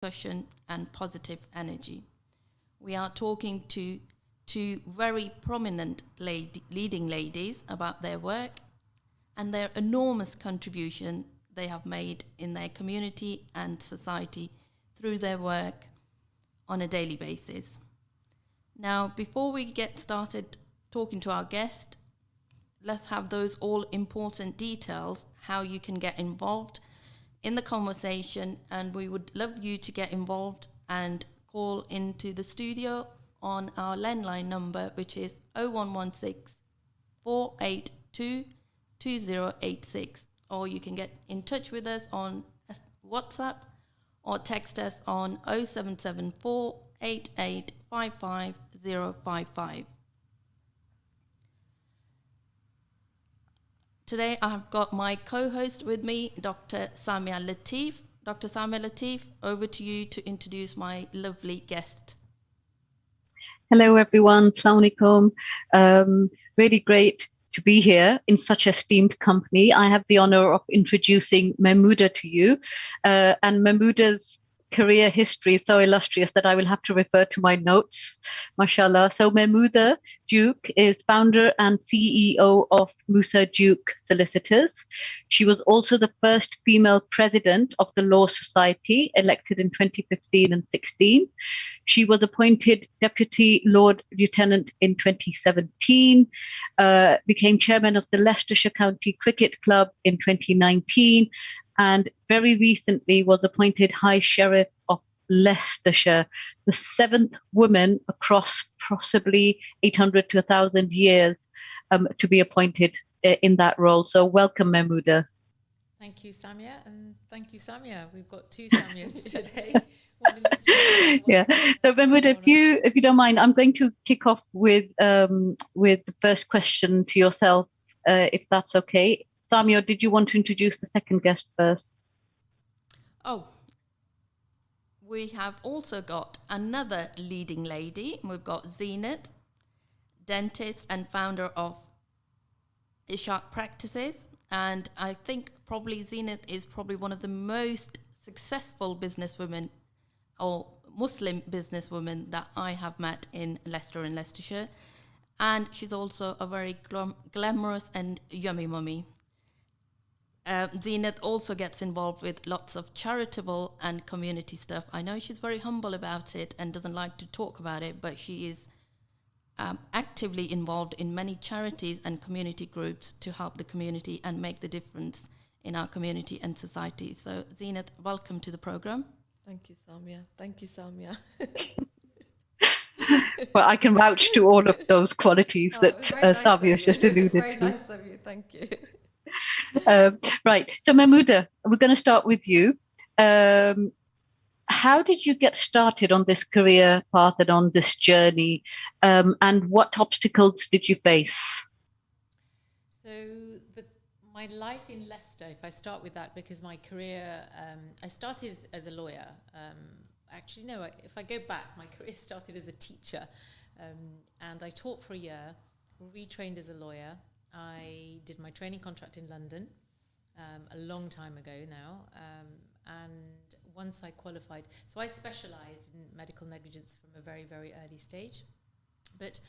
discussion and positive energy. We are talking to two very prominent leading ladies about their work and their enormous contribution they have made in their community and society through their work on a daily basis. Now, before we get started talking to our guest, let's have those all important details, how you can get involved in the conversation, and we would love you to get involved and call into the studio on our landline number, which is 0116 482 2086, or you can get in touch with us on WhatsApp or text us on 0774 8855 Today I have got my co-host with me, Dr. Samia Latif. Dr. Samia Latif, over to you to introduce my lovely guest. Hello everyone, Assalamu alaikum. Really great to be here in such esteemed company. I have the honor of introducing Mehmooda to you, and Mehmooda's career history is so illustrious that I will have to refer to my notes, mashallah. So Mehmooda Duke is founder and CEO of Moosa Duke Solicitors. She was also the first female president of the Law Society, elected in 2015 and 16. She was appointed Deputy Lord Lieutenant in 2017, became chairman of the Leicestershire County Cricket Club in 2019, and very recently was appointed High Sheriff of Leicestershire, the seventh woman across possibly 800 to 1,000 years to be appointed in that role. So welcome, Mehmooda. Thank you, Samia, and thank you, Samia. We've got two Samias today. One in the studio, Yeah. So Mehmooda, if you don't mind, I'm going to kick off with the first question to yourself, if that's okay. Samia, did you want to introduce the second guest first? Oh, we have also got another leading lady. We've got Zeenat, dentist and founder of Ishak Practices. And I think probably Zeenat is probably one of the most successful businesswomen or Muslim businesswomen that I have met in Leicester and Leicestershire. And she's also a very glamorous and yummy mummy. Zeenat also gets involved with lots of charitable and community stuff. I know she's very humble about it and doesn't like to talk about it, but she is actively involved in many charities and community groups to help the community and make the difference in our community and society. So Zeenat, welcome to the program. Thank you, Samia. Thank you, Samia. Well, I can vouch to all of those qualities that Samia has just alluded very to. Nice of you. Thank you. Right. So Mehmooda, we're going to start with you. How did you get started on this career path and on this journey? And what obstacles did you face? So my life in Leicester, if I start with that, because my career, I started as a lawyer. Actually, no, if I go back, my career started as a teacher. And I taught for a year, retrained as a lawyer. I did my training contract in London a long time ago now. And once I qualified, so I specialised in medical negligence from a very, very early stage. But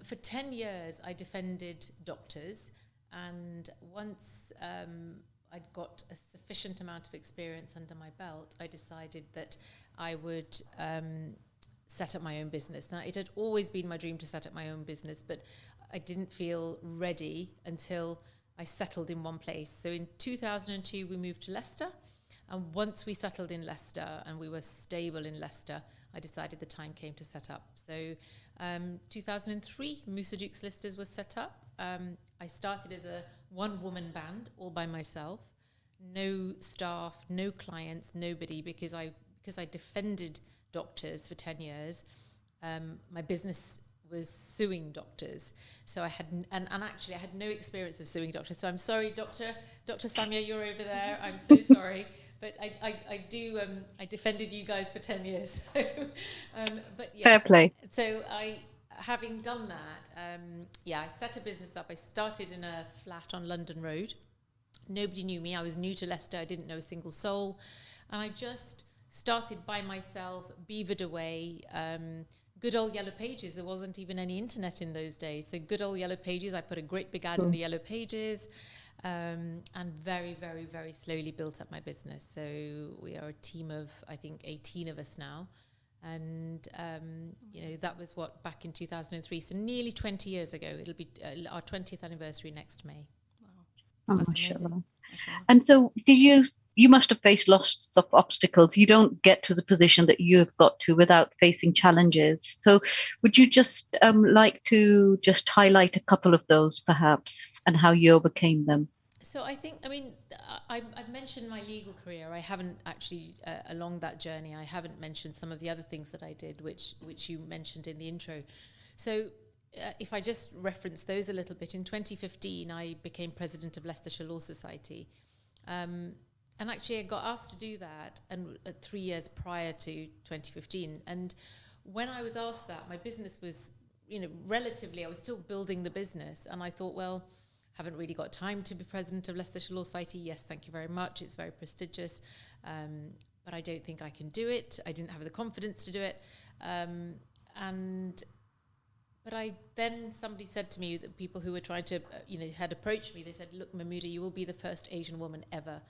for 10 years, I defended doctors. And once I'd got a sufficient amount of experience under my belt, I decided that I would set up my own business. Now, it had always been my dream to set up my own business, but I didn't feel ready until I settled in one place. So in 2002, we moved to Leicester. And once we settled in Leicester and we were stable in Leicester, I decided the time came to set up. So 2003, Moosa Duke Solicitors was set up. I started as a one-woman band all by myself. No staff, no clients, nobody, because I defended doctors for 10 years. My business was suing doctors. So I had, and actually I had no experience of suing doctors. So I'm sorry, Dr. Samia, you're over there. I'm so sorry. But I defended you guys for 10 years. But yeah. Fair play. So having done that, I set a business up. I started in a flat on London Road. Nobody knew me. I was new to Leicester. I didn't know a single soul. And I just started by myself, beavered away. Good old Yellow Pages. There wasn't even any internet in those days. So good old Yellow Pages. I put a great big ad in the Yellow Pages, and very, very, very slowly built up my business. So we are a team of, I think, 18 of us now. And, that was back in 2003. So nearly 20 years ago. It'll be our 20th anniversary next May. Wow. That's Mashallah. amazing. And so you must have faced lots of obstacles. You don't get to the position that you have got to without facing challenges. So would you just like to just highlight a couple of those perhaps and how you overcame them? So I've mentioned my legal career. I haven't actually, along that journey, I haven't mentioned some of the other things that I did, which you mentioned in the intro. So if I just reference those a little bit, in 2015, I became president of Leicestershire Law Society. And actually, I got asked to do that 3 years prior to 2015. And when I was asked that, my business was, relatively, I was still building the business. And I thought, well, haven't really got time to be president of Leicestershire Law Society. Yes, thank you very much. It's very prestigious. But I don't think I can do it. I didn't have the confidence to do it. But then somebody said to me, that people who were trying to, had approached me, they said, look, Mehmooda, you will be the first Asian woman ever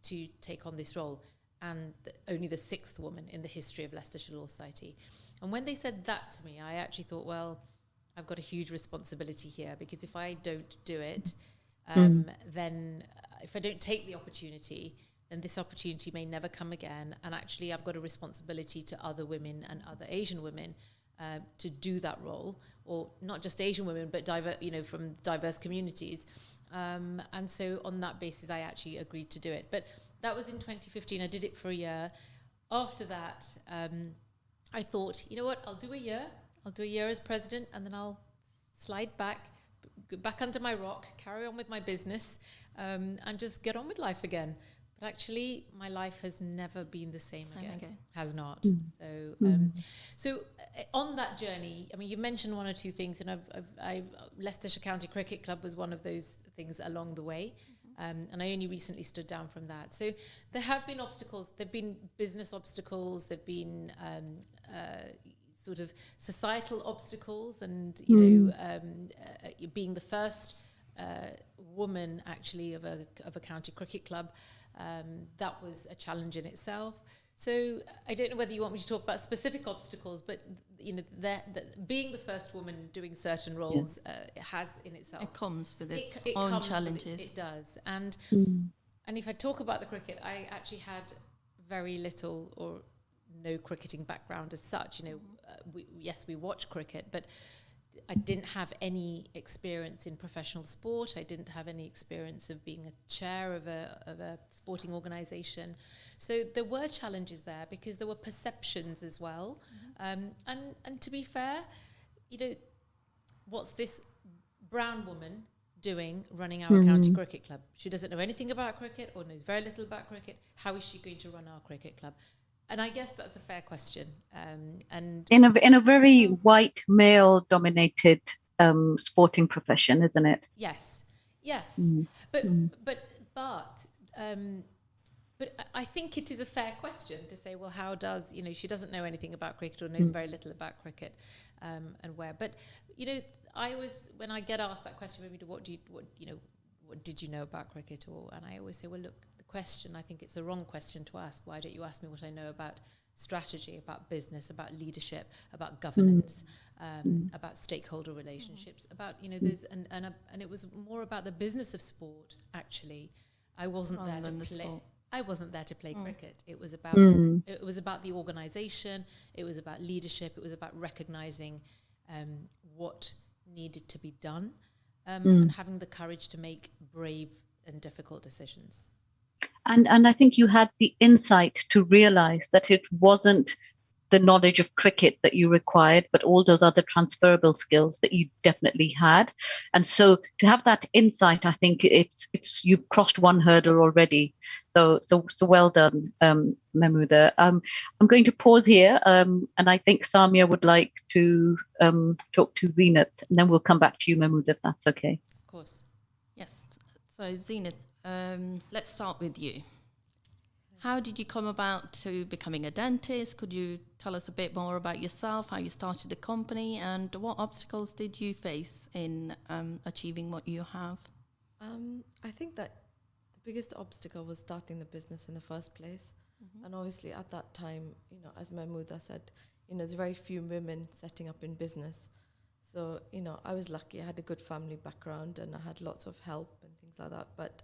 to take on this role, and only the 6th woman in the history of Leicestershire Law Society. And when they said that to me, I actually thought, well, I've got a huge responsibility here, because if I don't do it, then if I don't take the opportunity, then this opportunity may never come again. And actually, I've got a responsibility to other women and other Asian women to do that role, or not just Asian women, but from diverse communities. And so on that basis, I actually agreed to do it. But that was in 2015. I did it for a year. After that, I thought, you know what, I'll do a year. I'll do a year as president, and then I'll slide back under my rock, carry on with my business, and just get on with life again. But actually, my life has never been the same again. Has not. So on that journey, you mentioned one or two things, and Leicestershire County Cricket Club was one of those things along the way. And I only recently stood down from that. So there have been obstacles. There have been business obstacles. There have been sort of societal obstacles, and being the first woman actually of a county cricket club, that was a challenge in itself. So I don't know whether you want me to talk about specific obstacles, but being the first woman doing certain roles has in itself. It comes with its own challenges. It does. And if I talk about the cricket, I actually had very little or no cricketing background as such. We watch cricket, but I didn't have any experience in professional sport. I didn't have any experience of being a chair of a sporting organisation. So there were challenges there, because there were perceptions as well. And to be fair, what's this brown woman doing running our county cricket club? She doesn't know anything about cricket, or knows very little about cricket. How is she going to run our cricket club? And I guess that's a fair question. And in a very white male-dominated sporting profession, isn't it? Yes. But I think it is a fair question to say, well, how does she doesn't know anything about cricket, or knows very little about cricket, and where? But I always, when I get asked that question, maybe what did you know about cricket, and I always say, well, look. Question. I think it's a wrong question to ask. Why don't you ask me what I know about strategy, about business, about leadership, about governance, about stakeholder relationships, about those, and it was more about the business of sport. Actually, I wasn't there to play. I wasn't there to play cricket. It was about the organisation. It was about leadership. It was about recognising what needed to be done, and having the courage to make brave and difficult decisions. And I think you had the insight to realize that it wasn't the knowledge of cricket that you required, but all those other transferable skills that you definitely had. And so to have that insight, I think it's you've crossed one hurdle already. So well done, Mehmooda. I'm going to pause here, and I think Samia would like to talk to Zeenat, and then we'll come back to you, Mehmooda, if that's okay. Of course. Yes. So Zeenat, let's start with you. How did you come about to becoming a dentist? Could you tell us a bit more about yourself, how you started the company, and what obstacles did you face in achieving what you have? I think that the biggest obstacle was starting the business in the first place. And obviously at that time, as Mehmooda said, there's very few women setting up in business. So, I was lucky. I had a good family background and I had lots of help and things like that. But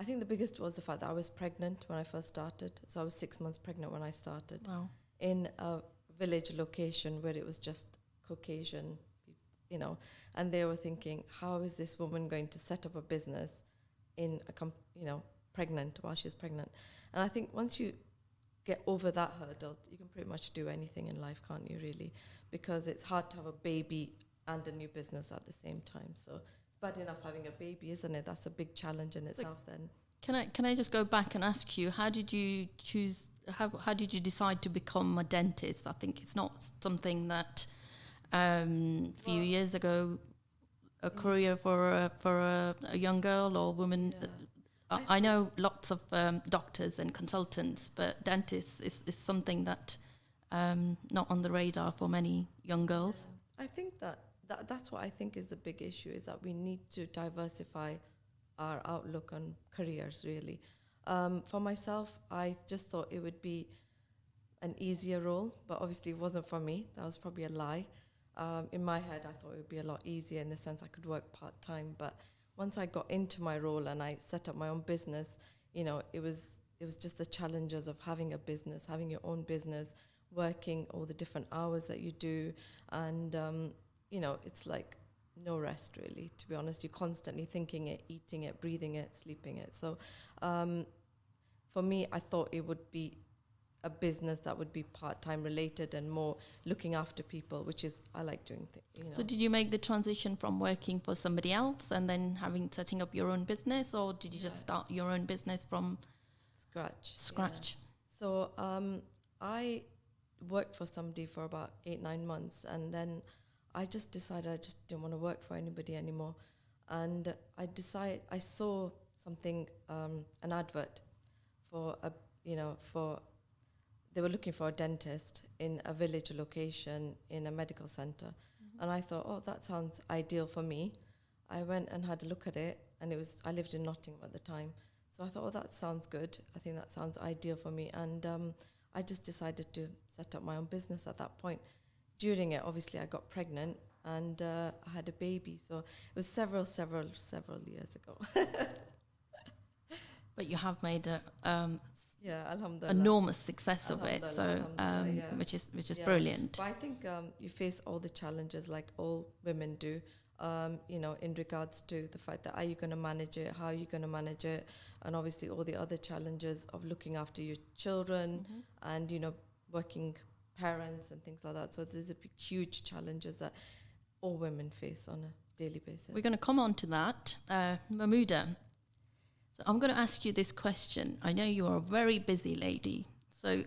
I think the biggest was the fact that I was pregnant when I first started. So I was 6 months pregnant when I started. Wow. In a village location where it was just Caucasian, and they were thinking, how is this woman going to set up a business in pregnant while she's pregnant? And I think once you get over that hurdle, you can pretty much do anything in life, can't you, really? Because it's hard to have a baby and a new business at the same time. So it's bad enough having a baby, isn't it? That's a big challenge in itself then. Can I just go back and ask you, how did you choose, how did you decide to become a dentist? I think it's not something that a few years ago, a career for a young girl or woman. Yeah. I know lots of doctors and consultants, but dentists is something that not on the radar for many young girls. Yeah. I think that's what I think is the big issue, is that we need to diversify our outlook on careers, really. For myself, I just thought it would be an easier role, but obviously it wasn't for me. That was probably a lie. In my head, I thought it would be a lot easier in the sense I could work part-time, but once I got into my role and I set up my own business, it was just the challenges of having a business, having your own business, working all the different hours that you do, and it's like no rest, really, to be honest. You're constantly thinking it, eating it, breathing it, sleeping it. So for me, I thought it would be a business that would be part-time related and more looking after people, which is, I like doing things. So did you make the transition from working for somebody else and then setting up your own business, or did you just start your own business from scratch? Yeah. So I worked for somebody for about 8-9 months, and then I just decided I just didn't want to work for anybody anymore. And I saw something, an advert for they were looking for a dentist in a village location in a medical center. And I thought, oh, that sounds ideal for me. I went and had a look at it, and I lived in Nottingham at the time. So I thought, oh, that sounds good. I think that sounds ideal for me. And I just decided to set up my own business at that point. During it, obviously, I got pregnant and I had a baby. So it was several years ago. But you have made alhamdulillah, enormous success of it, so which is brilliant. But I think you face all the challenges like all women do, in regards to the fact that are you going to manage it, how are you going to manage it, and obviously all the other challenges of looking after your children and working parents and things like that. So there's a huge challenges that all women face on a daily basis. We're going to come on to that. Mehmooda, so I'm going to ask you this question. I know you are a very busy lady, so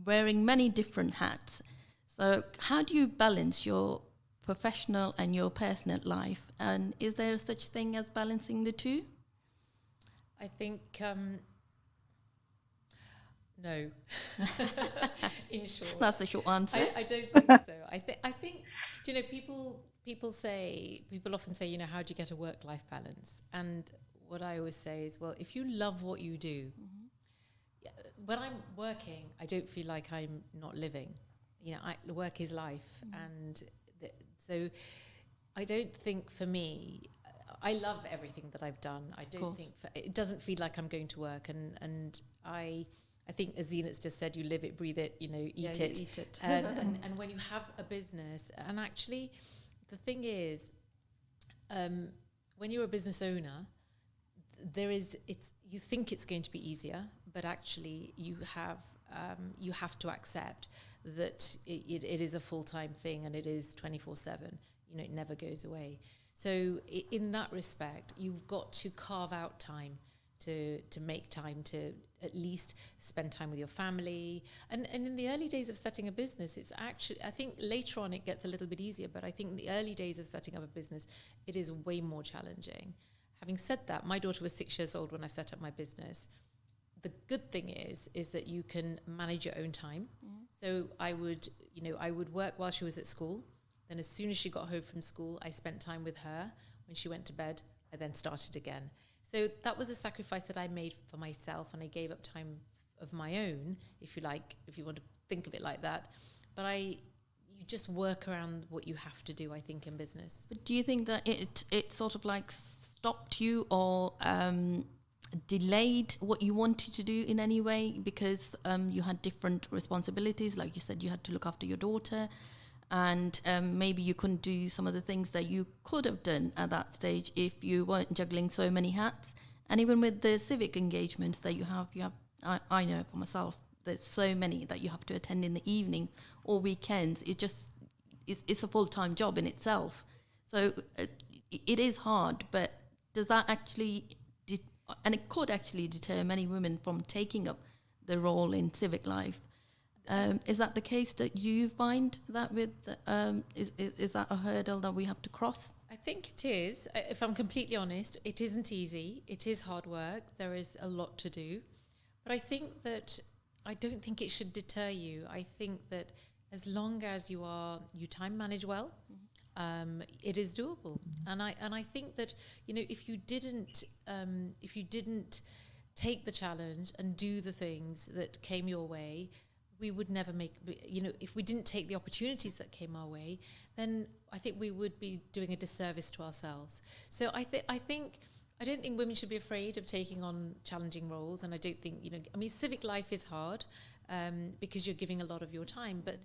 wearing many different hats. So how do you balance your professional and your personal life? And is there such thing as balancing the two? I think no. In short, that's a short answer. I don't think so. I think people often say, how do you get a work-life balance? And what I always say is, well, if you love what you do, when I'm working, I don't feel like I'm not living. Work is life, and so I don't think for me. I love everything that I've done. I don't think it doesn't feel like I'm going to work, and I think, as Zeenat's just said, you live it, breathe it, eat it. Eat it. And when you have a business, and actually, the thing is, when you're a business owner, you think it's going to be easier, but actually you have to accept that it is a full-time thing, and it is 24/7. It never goes away. So in that respect, you've got to carve out time to make time to at least spend time with your family. And in the early days of setting a business, it's actually, I think later on it gets a little bit easier, but I think in the early days of setting up a business, it is way more challenging. having said that, my daughter was 6 years old when I set up my business. The good thing is that you can manage your own time. So I would work while she was at school. Then as soon as she got home from school, I spent time with her. When she went to bed, I then started again. So that was a sacrifice that I made for myself, and I gave up time of my own, if you like, if you want to think of it like that. But you just work around what you have to do, I think, in business. But do you think that it sort of like stopped you or delayed what you wanted to do in any way because you had different responsibilities? Like you said, you had to look after your daughter, and maybe you couldn't do some of the things that you could have done at that stage if you weren't juggling so many hats. And even with the civic engagements that you have, I know for myself, there's so many that you have to attend in the evening or weekends. It's a full-time job in itself. So it is hard, but does that actually, and it could actually deter many women from taking up the role in civic life. Is that the case that you find that with, is that a hurdle that we have to cross? I think it is. If I'm completely honest, it isn't easy. It is hard work. There is a lot to do. But I think that, I don't think it should deter you. I think that as long as you time manage well, it is doable. And I think that, if you didn't take the challenge and do the things that came your way, we would never if we didn't take the opportunities that came our way, then I think we would be doing a disservice to ourselves. So I don't think women should be afraid of taking on challenging roles. And I don't think, civic life is hard because you're giving a lot of your time, but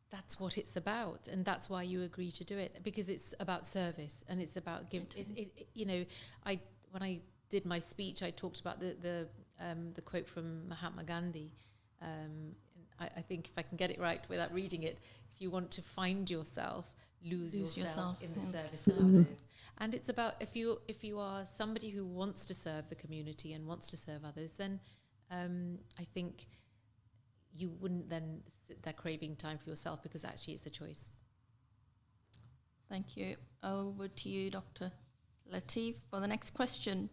that's what it's about. And that's why you agree to do it, because it's about service and it's about giving. When I did my speech, I talked about the quote from Mahatma Gandhi. I think if I can get it right without reading it, if you want to find yourself, lose yourself in the service of others. And it's about, if you are somebody who wants to serve the community and wants to serve others, then I think you wouldn't then sit there craving time for yourself, because actually it's a choice. Thank you. Over to you, Dr. Latif, for the next question.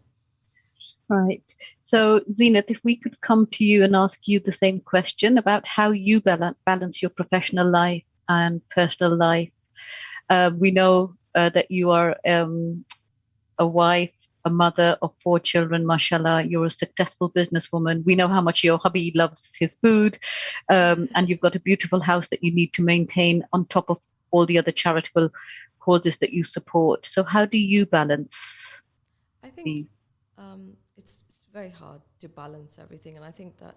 Right. So, Zeenat, if we could come to you and ask you the same question about how you balance your professional life and personal life. We know that you are a wife, a mother of 4 children, mashallah. You're a successful businesswoman. We know how much your hubby loves his food, and you've got a beautiful house that you need to maintain on top of all the other charitable causes that you support. So how do you balance? I think it's very hard to balance everything, and I think that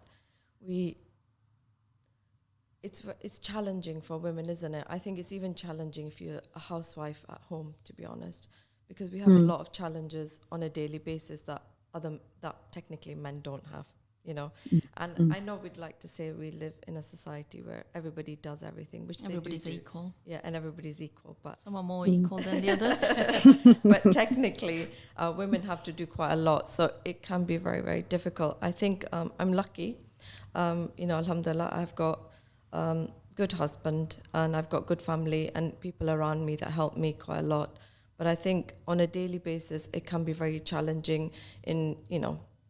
it's challenging for women, isn't it? I think it's even challenging if you're a housewife at home, to be honest, because we have a lot of challenges on a daily basis that technically men don't have, And I know we'd like to say we live in a society where everybody does everything, which everybody's they do. Equal. Yeah, and everybody's equal, but some are more equal than the others. But technically, women have to do quite a lot, so it can be very, very difficult. I think I'm lucky. Alhamdulillah, I've got good husband and I've got good family and people around me that help me quite a lot. But I think on a daily basis, it can be very challenging in,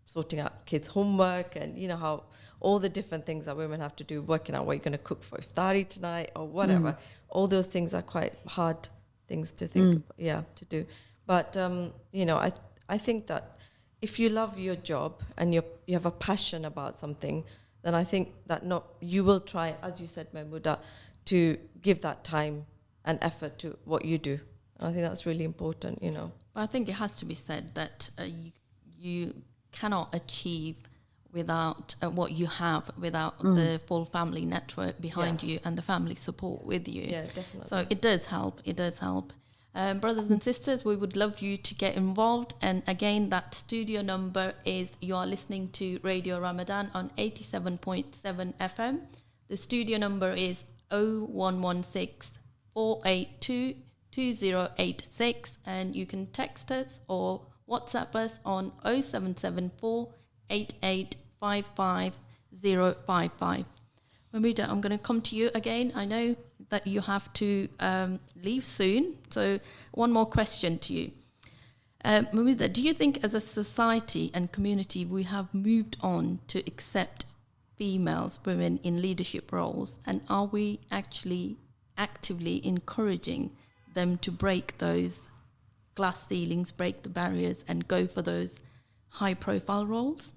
sorting out kids' homework and, how all the different things that women have to do, working out what you're going to cook for iftari tonight or whatever. All those things are quite hard things to think, to do. But, I think that if you love your job and you have a passion about something, then I think that you will try, as you said, Mehmooda, to give that time and effort to what you do. And I think that's really important, But I think it has to be said that you cannot achieve without what you have, without the full family network behind you and the family support with you. Yeah, definitely. So it does help. Brothers and sisters, we would love you to get involved. And again, that studio number is, you are listening to Radio Ramadan on 87.7 FM. The studio number is 0116 482 2086, and you can text us or WhatsApp us on 0774 8855 055. Mehmooda, I'm going to come to you again. I know that you have to leave soon, so one more question to you. Mehmooda, do you think as a society and community we have moved on to accept females, women in leadership roles, and are we actually actively encouraging them to break those glass ceilings, break the barriers, and go for those high-profile roles?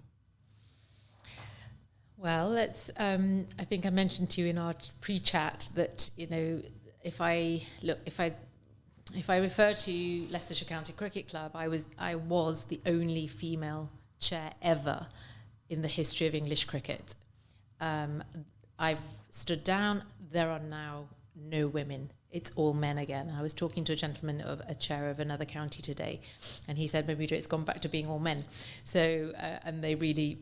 Well, let's. I think I mentioned to you in our pre-chat that if I refer to Leicestershire County Cricket Club, I was the only female chair ever in the history of English cricket. I've stood down. There are now no women. It's all men again. I was talking to a gentleman, of a chair of another county today, and he said, "Mehmooda, it's gone back to being all men." So, and they really,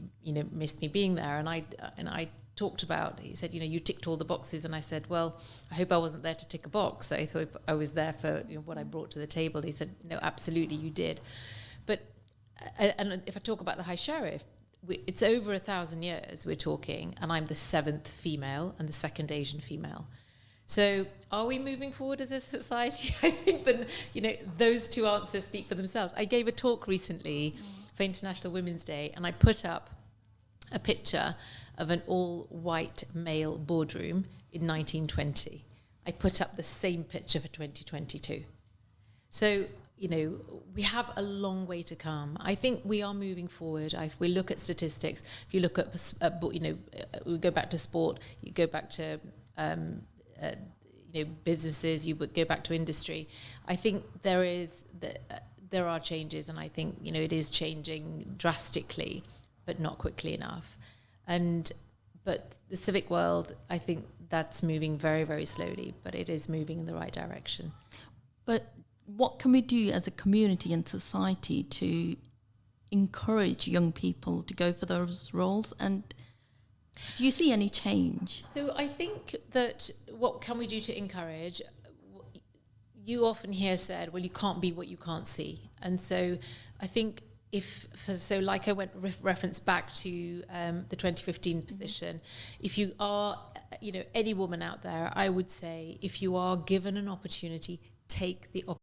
missed me being there. And I talked about. He said, "You ticked all the boxes," and I said, "Well, I hope I wasn't there to tick a box. I thought I was there for what I brought to the table." He said, "No, absolutely, you did." But and if I talk about the High Sheriff, it's over 1,000 years we're talking, and I'm the 7th female and the 2nd Asian female. So are we moving forward as a society? I think that, those two answers speak for themselves. I gave a talk recently for International Women's Day, and I put up a picture of an all-white male boardroom in 1920. I put up the same picture for 2022. So, we have a long way to come. I think we are moving forward. If we look at statistics, if you look at, we go back to sport, you go back to businesses, you would go back to industry. I think there are changes, and I think it is changing drastically, but not quickly enough. But the civic world, I think that's moving very, very slowly, but it is moving in the right direction. But what can we do as a community and society to encourage young people to go for those roles? And do you see any change? So I think that what can we do to encourage? You often hear said, well, you can't be what you can't see. And so I think like I went reference back to the 2015 position, if you are, any woman out there, I would say if you are given an opportunity, take the opportunity.